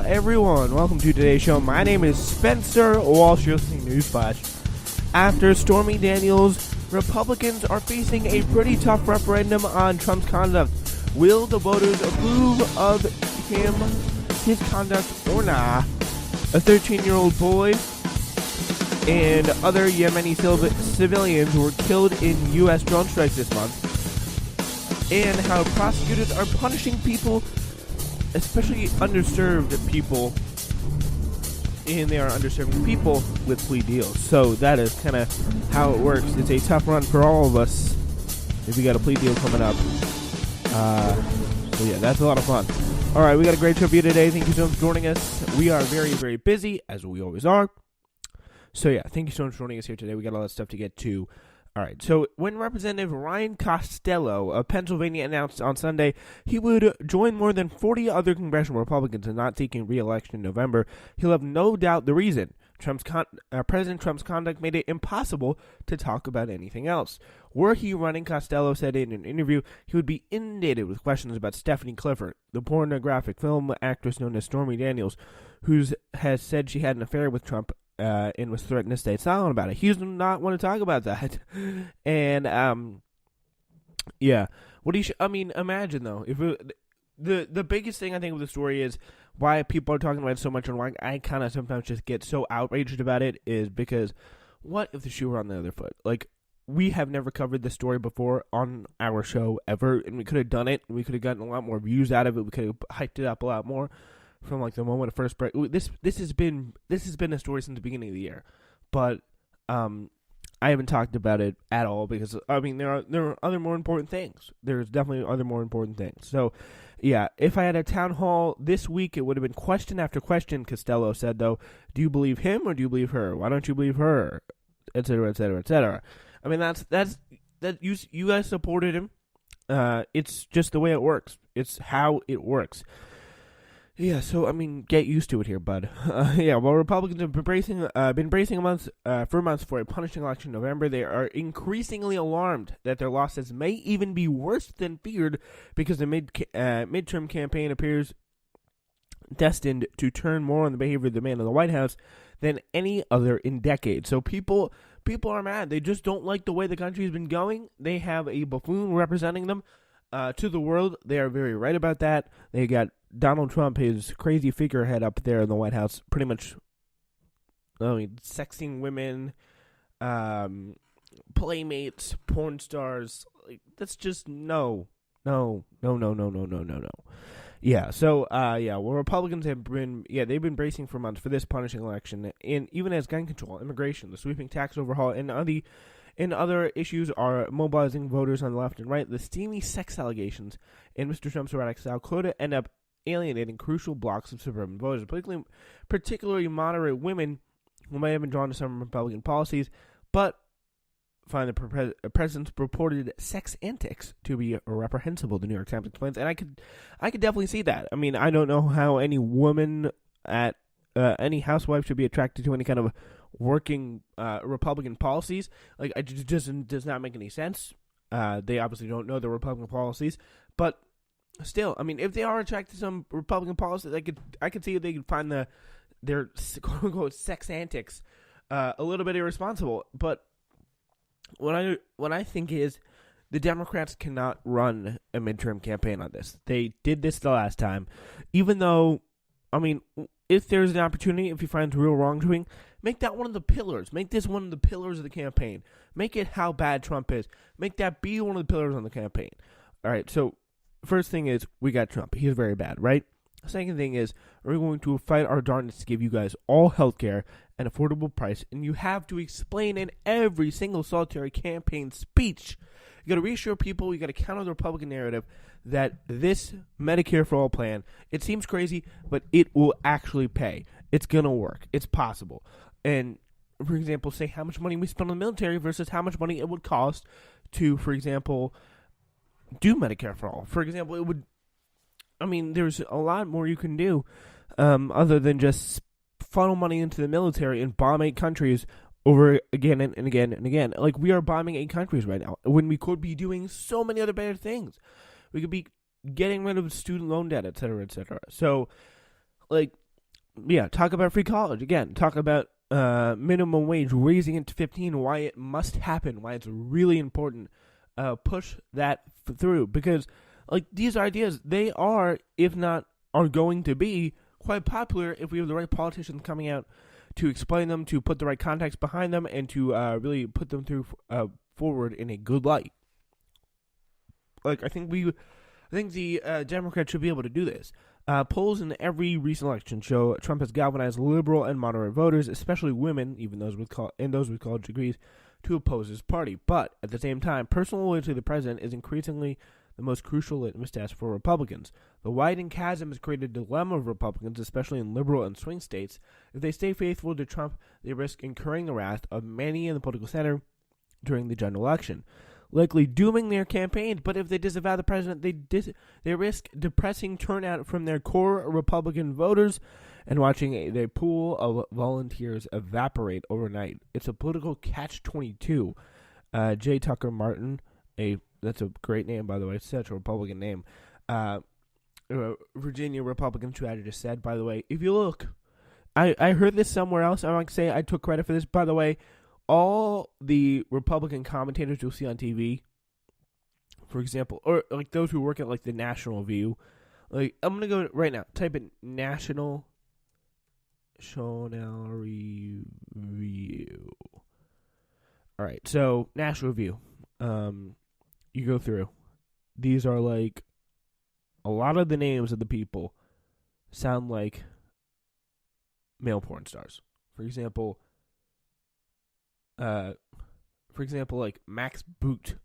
everyone, welcome to today's show. My name is Spencer Walsh. You're listening to Newsflash. After Stormy Daniels, Republicans are facing a pretty tough referendum on Trump's conduct. Will the voters approve of his conduct or not? A 13-year-old boy and other Yemeni civilians were killed in U.S. drone strikes this month. And how prosecutors are punishing people, especially underserved people, and they are underserving people with plea deals. So that is kind of how it works. It's a tough run for all of us if we got a plea deal coming up. So yeah, that's a lot of fun. All right, we got a great show for you today. Thank you so much for joining us. We are very, very busy, as we always are. So yeah, thank you so much for joining us here today. We got a lot of stuff to get to. All right, so when Representative Ryan Costello of Pennsylvania announced on Sunday he would join more than 40 other congressional Republicans in not seeking re-election in November, he'll have no doubt the reason. President Trump's conduct made it impossible to talk about anything else. Were he running, Costello said in an interview, he would be inundated with questions about Stephanie Clifford, the pornographic film actress known as Stormy Daniels, who has said she had an affair with Trump and was threatened to stay silent about it. He does not want to talk about that. And, yeah. Imagine, though, if the biggest thing I think with the story is why people are talking about it so much and why I kind of sometimes just get so outraged about it is because what if the shoe were on the other foot? Like, we have never covered this story before on our show ever, and we could have done it, and we could have gotten a lot more views out of it. We could have hyped it up a lot more. From like the moment of first break, this has been a story since the beginning of the year, but I haven't talked about it at all because there are other more important things. There's definitely other more important things. So yeah, if I had a town hall this week, it would have been question after question. Costello said, though, do you believe him or do you believe her? Why don't you believe her? Etc. Etc. Etc. I mean that you guys supported him. It's just the way it works. It's how it works. Yeah, so, get used to it here, bud. While Republicans have been bracing for months for a punishing election in November, they are increasingly alarmed that their losses may even be worse than feared because the midterm campaign appears destined to turn more on the behavior of the man in the White House than any other in decades. So people are mad. They just don't like the way the country has been going. They have a buffoon representing them to the world. They are very right about that. They got Donald Trump, his crazy figurehead up there in the White House, pretty much, sexing women, playmates, porn stars. Like, that's just no. Yeah, so, Republicans have they've been bracing for months for this punishing election, and even as gun control, immigration, the sweeping tax overhaul, and other issues are mobilizing voters on the left and right. The steamy sex allegations in Mr. Trump's erratic style could end up alienating crucial blocks of suburban voters, particularly moderate women who might have been drawn to some Republican policies, but find the president's purported sex antics to be reprehensible, the New York Times explains. And I could definitely see that. I mean, I don't know how any woman at any housewife should be attracted to any kind of working Republican policies. Like, it just does not make any sense. They obviously don't know the Republican policies, but still, if they are attracted to some Republican policies, I could see if they could find their quote unquote sex antics a little bit irresponsible. But what I think is the Democrats cannot run a midterm campaign on this. They did this the last time, even though if there's an opportunity, if he finds real wrongdoing, make that one of the pillars. Make this one of the pillars of the campaign. Make it how bad Trump is. Make that be one of the pillars on the campaign. All right, so first thing is, we got Trump. He's very bad, right? Second thing is, we're going to fight our darndest to give you guys all health care at an affordable price, and you have to explain in every single solitary campaign speech. You got to reassure people, you got to counter the Republican narrative that this Medicare for All plan, it seems crazy, but it will actually pay. It's going to work. It's possible. And, for example, say how much money we spend on the military versus how much money it would cost to, for example, do Medicare for All. For example, it would, there's a lot more you can do other than just funnel money into the military and bomb 8 countries over again and again and again. Like, we are bombing 8 countries right now when we could be doing so many other better things. We could be getting rid of student loan debt, et cetera, et cetera. So, like, talk about free college again. Talk about minimum wage, raising it to 15. Why it must happen. Why it's really important. Push that through, because like these ideas, they are, if not are going to be quite popular if we have the right politicians coming out to explain them, to put the right context behind them, and to really put them through forward in a good light. Like I think the Democrats should be able to do this. Polls in every recent election show Trump has galvanized liberal and moderate voters, especially women, even those with college degrees, to oppose his party. But at the same time, personal loyalty to the president is increasingly the most crucial litmus test for Republicans. The widening chasm has created a dilemma of Republicans, especially in liberal and swing states. If they stay faithful to Trump, they risk incurring the wrath of many in the political center during the general election, likely dooming their campaigns. But if they disavow the president, they risk depressing turnout from their core Republican voters and watching the pool of volunteers evaporate overnight. It's a political catch-22. J. Tucker Martin, that's a great name, by the way. It's such a Republican name. Virginia Republican strategist said, by the way, if you look, I heard this somewhere else. I want to say I took credit for this. By the way, all the Republican commentators you'll see on TV, for example, or like those who work at like the National View, like I'm going to go right now, type in National Review. All right, so National Review. You go through. These are like a lot of the names of the people sound like male porn stars. For example, like Max Boot.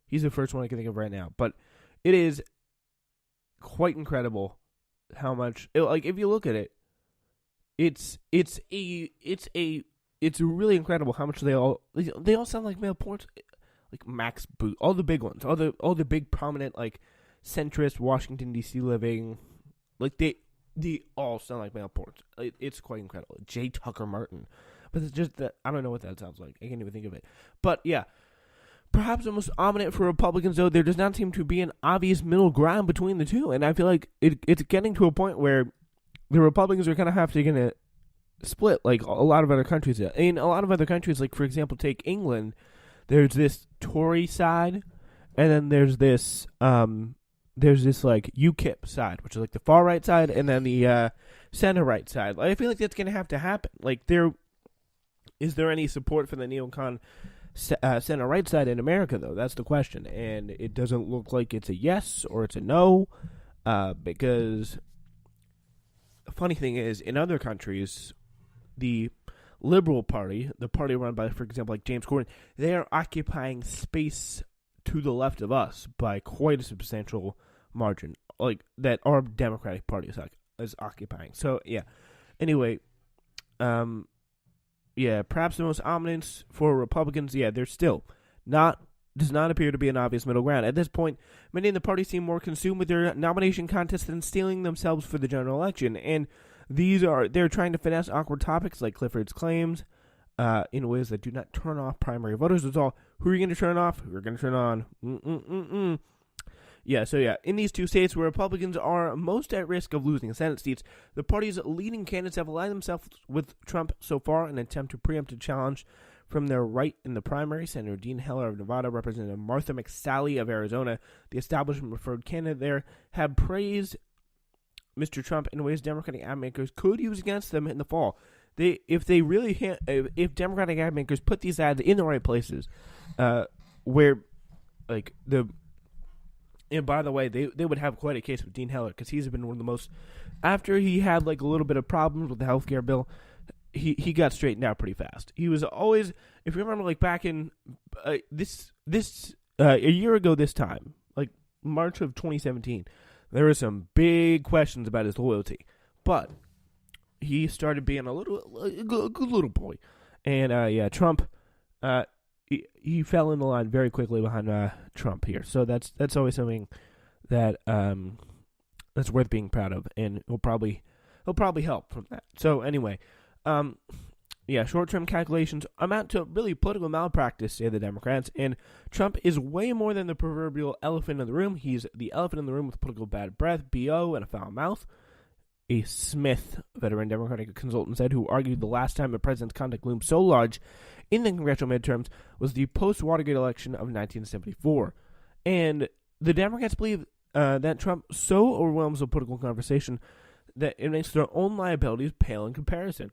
He's the first one I can think of right now. But it is quite incredible how much, like if you look at it, it's really incredible how much they all sound like male porn. Like Max Boot, all the big ones, all the big prominent like centrist Washington D.C. living, like they all sound like male porns. It's quite incredible. J. Tucker Martin, but it's just that I don't know what that sounds like. I can't even think of it. But yeah, perhaps the most ominous for Republicans, though, there does not seem to be an obvious middle ground between the two, and I feel like it's getting to a point where the Republicans are kind of gonna split, like a lot of other countries. In a lot of other countries, like for example, take England. There's this Tory side, and then there's this like UKIP side, which is like the far right side, and then the center right side. I feel like that's going to have to happen. Like, is there any support for the neocon center right side in America, though? That's the question, and it doesn't look like it's a yes or it's a no, because the funny thing is, in other countries, the Liberal Party, the party run by, for example, like James Corden, they are occupying space to the left of us by quite a substantial margin, like that our Democratic Party is occupying. So yeah. Anyway, perhaps the most ominous for Republicans. Yeah, there's still does not appear to be an obvious middle ground at this point. Many in the party seem more consumed with their nomination contest than steeling themselves for the general election, and they're trying to finesse awkward topics like Clifford's claims in ways that do not turn off primary voters. It's all, who are you going to turn off? Who are going to turn on? Yeah, so yeah, in these two states where Republicans are most at risk of losing Senate seats, the party's leading candidates have aligned themselves with Trump so far in an attempt to preempt a challenge from their right in the primary. Senator Dean Heller of Nevada, Representative Martha McSally of Arizona, the establishment-preferred candidate there, have praised Mr. Trump in ways Democratic ad makers could use against them in the fall. If Democratic ad makers put these ads in the right places, where like and by the way, they would have quite a case with Dean Heller, because he's been one of the most, after he had like a little bit of problems with the healthcare bill, he got straightened out pretty fast. He was always, if you remember, like back in a year ago this time, like March of 2017. There were some big questions about his loyalty, but he started being a good little boy, and Trump, he fell in the line very quickly behind Trump here. So that's always something that that's worth being proud of, and he'll probably help from that. So anyway, short-term calculations amount to really political malpractice, say the Democrats, and Trump is way more than the proverbial elephant in the room. He's the elephant in the room with political bad breath, BO, and a foul mouth. a Smith veteran Democratic consultant said, who argued the last time the president's conduct loomed so large in the congressional midterms was the post-Watergate election of 1974. And the Democrats believe that Trump so overwhelms the political conversation that it makes their own liabilities pale in comparison.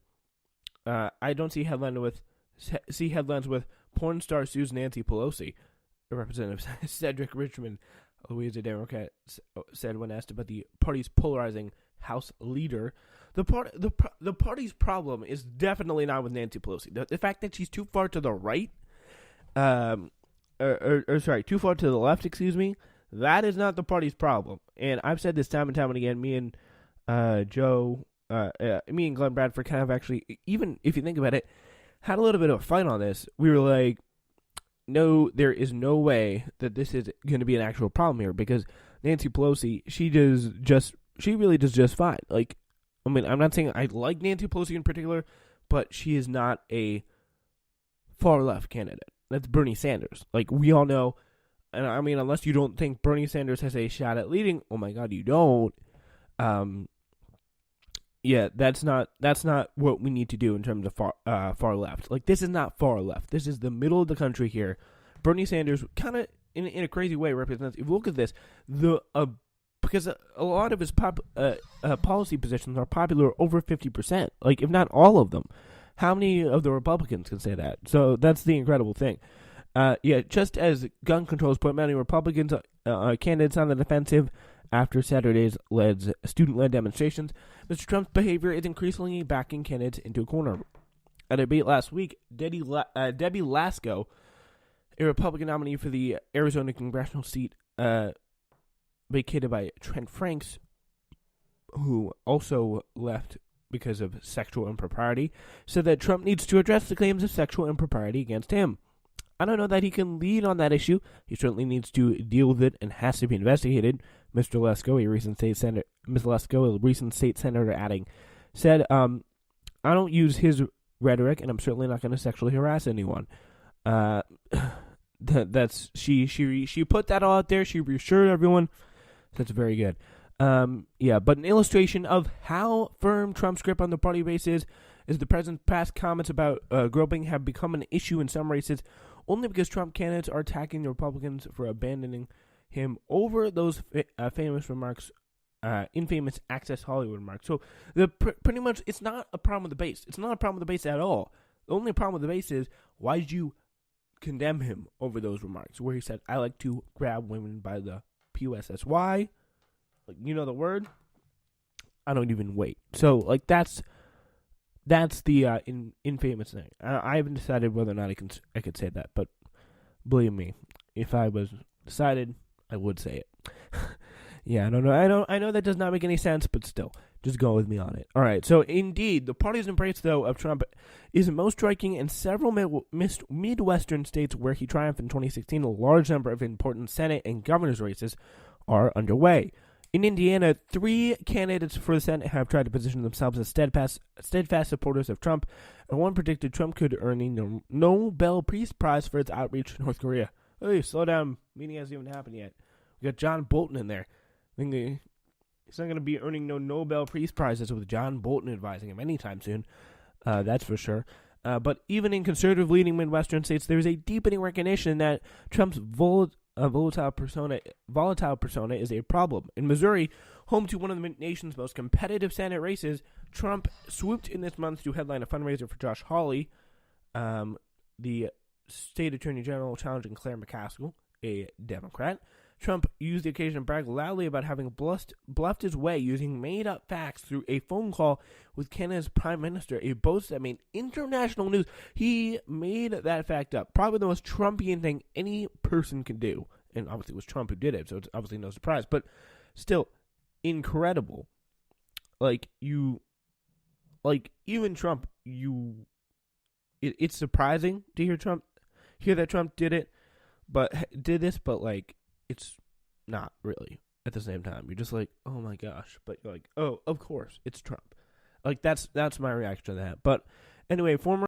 I don't see headlines with porn star sues Nancy Pelosi. Representative Cedric Richmond, who is a Democrat, said when asked about the party's polarizing House leader. The party's problem is definitely not with Nancy Pelosi. The fact that she's too far to the right, too far to the left, that is not the party's problem. And I've said this time and time again. Me and Glenn Bradford kind of actually, even if you think about it, had a little bit of a fight on this. We were like, no, there is no way that this is going to be an actual problem here, because Nancy Pelosi, she really does just fine. Like, I mean, I'm not saying I like Nancy Pelosi in particular, but she is not a far left candidate. That's Bernie Sanders. Like, we all know, and I mean, unless you don't think Bernie Sanders has a shot at leading, oh my God, you don't. Yeah, that's not what we need to do in terms of far left. Like, this is not far left. This is the middle of the country here. Bernie Sanders kind of, in a crazy way, represents, if you look at this, because a lot of his policy positions are popular over 50%, like, if not all of them. How many of the Republicans can say that? So that's the incredible thing. Just as gun controls put many Republicans candidates on the defensive after Saturday's student-led demonstrations, Mr. Trump's behavior is increasingly backing candidates into a corner. At a debate last week, Debbie Lasko, a Republican nominee for the Arizona congressional seat vacated by Trent Franks, who also left because of sexual impropriety, said that Trump needs to address the claims of sexual impropriety against him. I don't know that he can lead on that issue. He certainly needs to deal with it and has to be investigated. Mr. Lesko, a recent state senator, adding, said, I don't use his rhetoric, and I'm certainly not going to sexually harass anyone. She put that all out there. She reassured everyone. That's very good. But an illustration of how firm Trump's grip on the party base is the president's past comments about groping have become an issue in some races only because Trump candidates are attacking the Republicans for abandoning him over those famous remarks, infamous Access Hollywood remarks. So pretty much, it's not a problem with the base. It's not a problem with the base at all. The only problem with the base is, why did you condemn him over those remarks, where he said, I like to grab women by the PUSSY, like, you know the word? I don't even wait. So, like, that's the infamous thing. I haven't decided whether or not I could say that, but believe me, if I was decided, I would say it. Yeah, I don't know. I know that does not make any sense, but still, just go with me on it. All right. So, indeed, the party's embrace, though, of Trump is most striking in several Midwestern states where he triumphed in 2016. A large number of important Senate and governor's races are underway. In Indiana, 3 candidates for the Senate have tried to position themselves as steadfast supporters of Trump, and one predicted Trump could earn a Nobel Peace Prize for its outreach to North Korea. Hey, slow down. Meeting hasn't even happened yet. We got John Bolton in there. I think he's not going to be earning no Nobel Peace Prizes with John Bolton advising him anytime soon. That's for sure. But even in conservative-leaning Midwestern states, there's a deepening recognition that Trump's volatile persona is a problem. In Missouri, home to one of the nation's most competitive Senate races, Trump swooped in this month to headline a fundraiser for Josh Hawley, the state attorney general challenging Claire McCaskill, a Democrat. Trump used the occasion to brag loudly about having bluffed his way using made-up facts through a phone call with Canada's prime minister, a boast that made international news. He made that fact up. Probably the most Trumpian thing any person can do. And obviously it was Trump who did it, so it's obviously no surprise. But still, incredible. Even Trump, it's surprising to hear that Trump did this, but it's not really at the same time. You're just like, oh my gosh. But you're like, oh, of course, it's Trump. Like, that's my reaction to that. But anyway, former